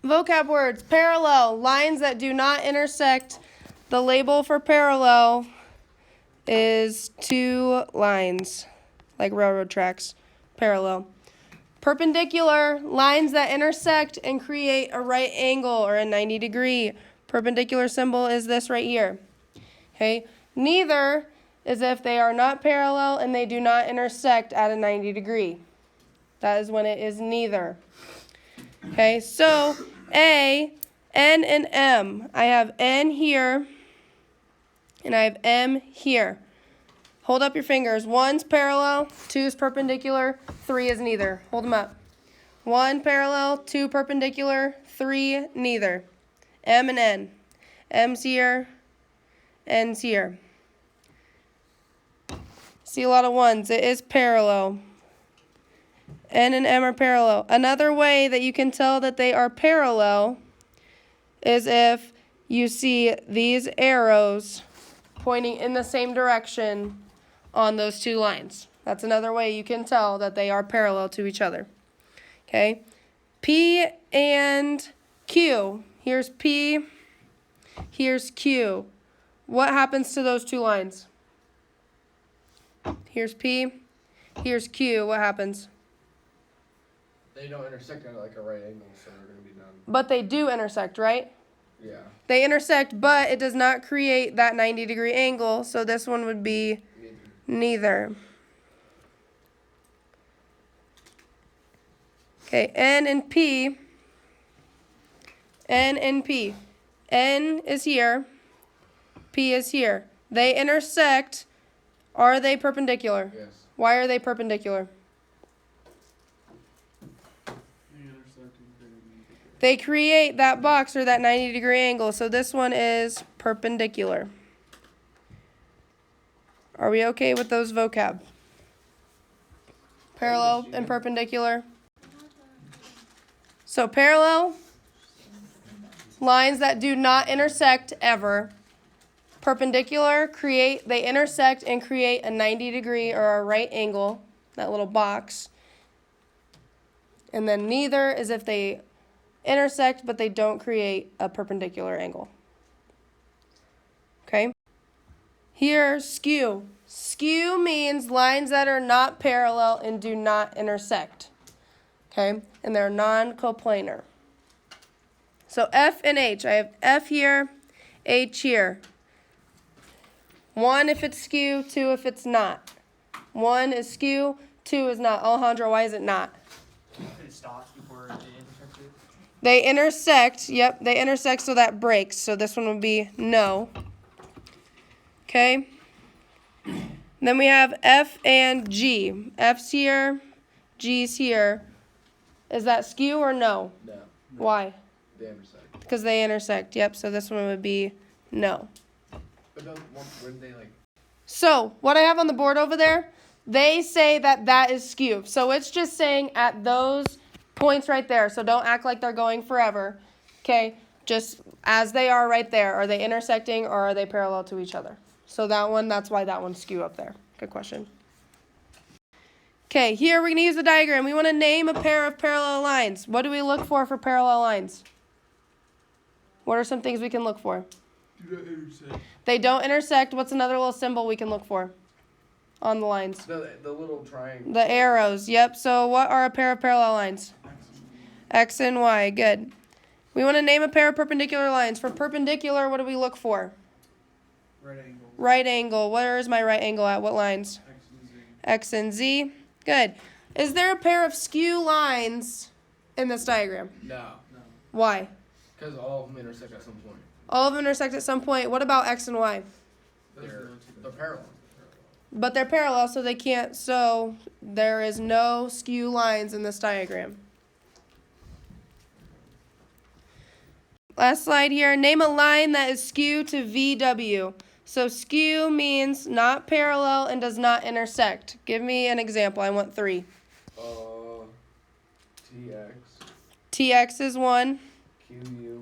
Vocab words, parallel, lines that do not intersect. The label for parallel is two lines, like railroad tracks, parallel. Perpendicular, lines that intersect and create a right angle or a 90-degree. Perpendicular symbol is this right here. Okay, neither is if they are not parallel and they do not intersect at a 90-degree. That is when it is neither. Okay, so A, N, and M. I have N here, and I have M here. Hold up your fingers. 1's parallel, 2's perpendicular, 3 is neither. Hold them up. 1 parallel, 2 perpendicular, 3 neither. M and N. M's here, N's here. See a lot of 1's. It is parallel. N and M are parallel. Another way that you can tell that they are parallel is if you see these arrows pointing in the same direction on those two lines. That's another way you can tell that they are parallel to each other. Okay? P and Q. Here's P, here's Q. What happens to those two lines? Here's P, here's Q. What happens? They don't intersect at like a right angle, so they're going to be done. But they do intersect, right? Yeah. They intersect, but it does not create that 90-degree angle, so this one would be neither. Okay, N and P. N and P. N is here. P is here. They intersect. Are they perpendicular? Yes. Why are they perpendicular? They create that box or that 90-degree angle, so this one is perpendicular. Are we okay with those vocab? Parallel and perpendicular. So parallel, lines that do not intersect ever. Perpendicular, they intersect and create a 90-degree or a right angle, that little box. And then neither is if they intersect, but they don't create a perpendicular angle. Okay? Here, skew. Skew means lines that are not parallel and do not intersect. Okay? And they're non-coplanar. So F and H. I have F here, H here. 1 if it's skew, 2 if it's not. 1 is skew, 2 is not. Alejandro, why is it not? It stops before it intersects. They intersect. Yep, they intersect, so that breaks. So this one would be no. Okay. Then we have F and G. F's here, G's here. Is that skew or no? No. Why? They intersect. Because they intersect. Yep, so this one would be no. But wouldn't they like... So what I have on the board over there, they say that is skew. So it's just saying at those points right there. So don't act like they're going forever. Okay, just as they are right there. Are they intersecting or are they parallel to each other? So that's why that one's skew up there. Good question. Okay, here we're going to use the diagram. We want to name a pair of parallel lines. What do we look for parallel lines? What are some things we can look for? Do not intersect. They don't intersect. What's another little symbol we can look for on the lines? The little triangle. The arrows. Yep. So what are a pair of parallel lines? X and Y. Good. We want to name a pair of perpendicular lines. For perpendicular, what do we look for? Right angle. Right angle. Where is my right angle at? What lines? X and Z. Good. Is there a pair of skew lines in this diagram? No. Why? Because all of them intersect at some point. All of them intersect at some point. What about X and Y? They're parallel. But they're parallel, so they can't. So there is no skew lines in this diagram. Last slide here. Name a line that is skew to VW. So skew means not parallel and does not intersect. Give me an example. I want 3. TX. TX is one. QU.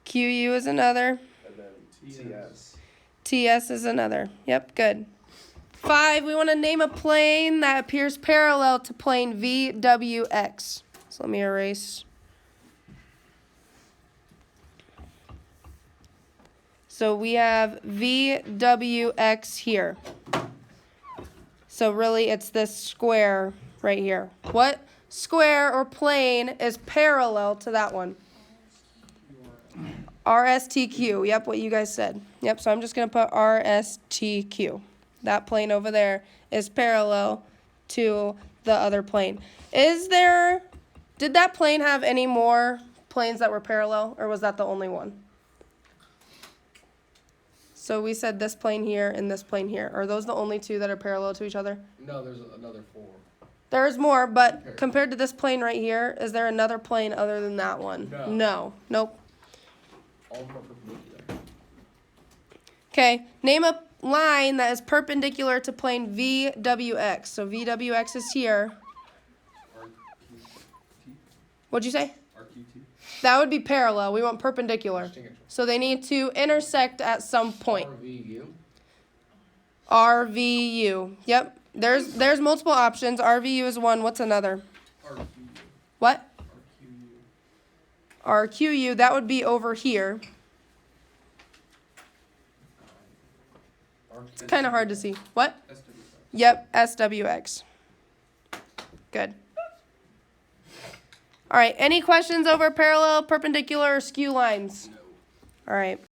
QU is another. And then TS. TS is another. Yep, good. 5, we want to name a plane that appears parallel to plane VWX. So let me erase So we have VWX here. So really it's this square right here. What square or plane is parallel to that one? RSTQ. Yep, what you guys said. Yep, so I'm just going to put RSTQ. That plane over there is parallel to the other plane. Did that plane have any more planes that were parallel, or was that the only one? So we said this plane here and this plane here. Are those the only two that are parallel to each other? No, there's another 4. There's more, but compared to this plane right here, is there another plane other than that one? No. Nope. All of them are perpendicular. Okay, name a line that is perpendicular to plane VWX. So VWX is here. What'd you say? RQT. That would be parallel. We want perpendicular. Distinguish. So they need to intersect at some point. RVU. RVU. Yep. There's multiple options. RVU is one. What's another? RQU. What? RQU. RQU. That would be over here. It's kind of hard to see. What? SWX. Yep. SWX. Good. All right. Any questions over parallel, perpendicular, or skew lines? No. All right.